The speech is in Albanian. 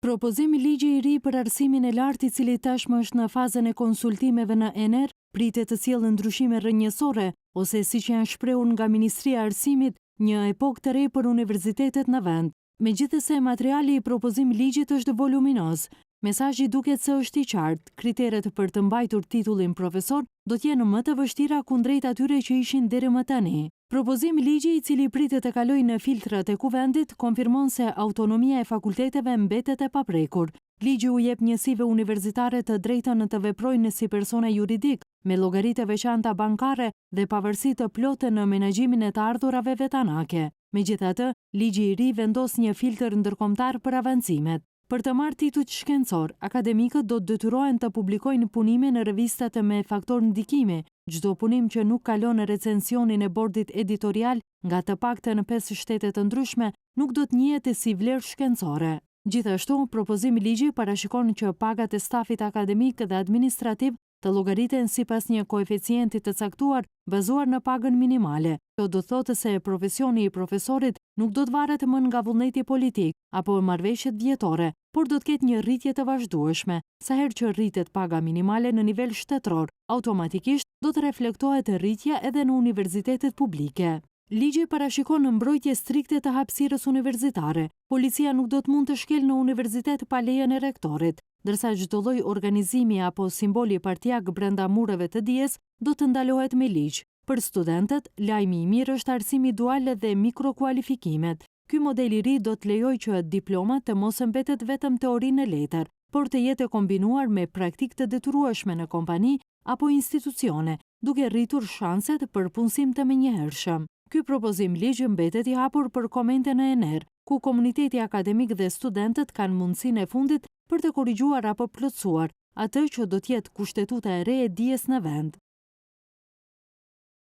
Propozimi ligji i ri për arsimin e lartë i cili tashmë është në fazën e konsultimeve në ENER, pritet të sjellë ndryshime rrënjësore, ose siç janë shprehur nga Ministria e Arsimit, një epokë të re për universitetet në vend. Megjithëse materiali i propozimit ligjit është voluminoz, mesazhi duket se është i qartë. Kriteret për të mbajtur titullin profesor do të jenë më të vështira kundrejt atyre që ishin deri më tani. Propozimi ligji i cili pritet të kalojë në filtrat e kuvendit konfirmon se autonomia e fakulteteve mbetet e paprekur. Ligji u jep njësive universitare të drejtën të veprojnë si persona juridik, me llogari të veçanta bankare dhe pavarësi të plotë në menaxhimin e të ardhurave vetanake. Megjithatë, ligji i ri vendos një filtr ndërkombëtar për avancimet. Për të marrë titull shkencor, akademikët do të detyrohen të publikojnë punime në revistat me faktor ndikimi. Çdo punim që nuk kalon recensionin e bordit editorial nga të paktën 5 shtete të ndryshme nuk do të njihet si vlerë shkencore. Gjithashtu, propozimi ligji parashikon që pagat e stafit akademik dhe administrativ të llogariten sipas një koeficienti të caktuar bazuar në pagën minimale. Kjo do thotë se profesioni i profesorit nuk do të varet më nga vullneti politik apo marrëveshjet vjetore, por do të ketë një rritje të vazhdueshme. Sa herë që rritet paga minimale në nivel shtetëror, automatikisht do të reflektohet rritja edhe në universitetet publike. Ligji parashikon në mbrojtje strikte të hapësirës universitare. Policia nuk do të mund të shkelë në universitet pa lejen e rektorit, ndërsa çdo lloj organizimi apo simboli partijak brenda mureve të dijes do të ndalohet me ligj. Për studentët, lajmi i mirë është arsimi dual dhe mikrokualifikimet. Ky model i ri do të lejojë që diploma të mos mbetet vetëm teori në letër, por të jetë e kombinuar me praktikë të detyrueshme në kompani apo institucione, duke rritur shanset për punësim të menjëhershëm. Ky propozim ligj mbetet i hapur për komente në ENER, ku komuniteti akademik dhe studentët kanë mundësinë e fundit për të korrigjuar apo plotësuar atë që do të jetë kushtetuta e re e dijes në vend.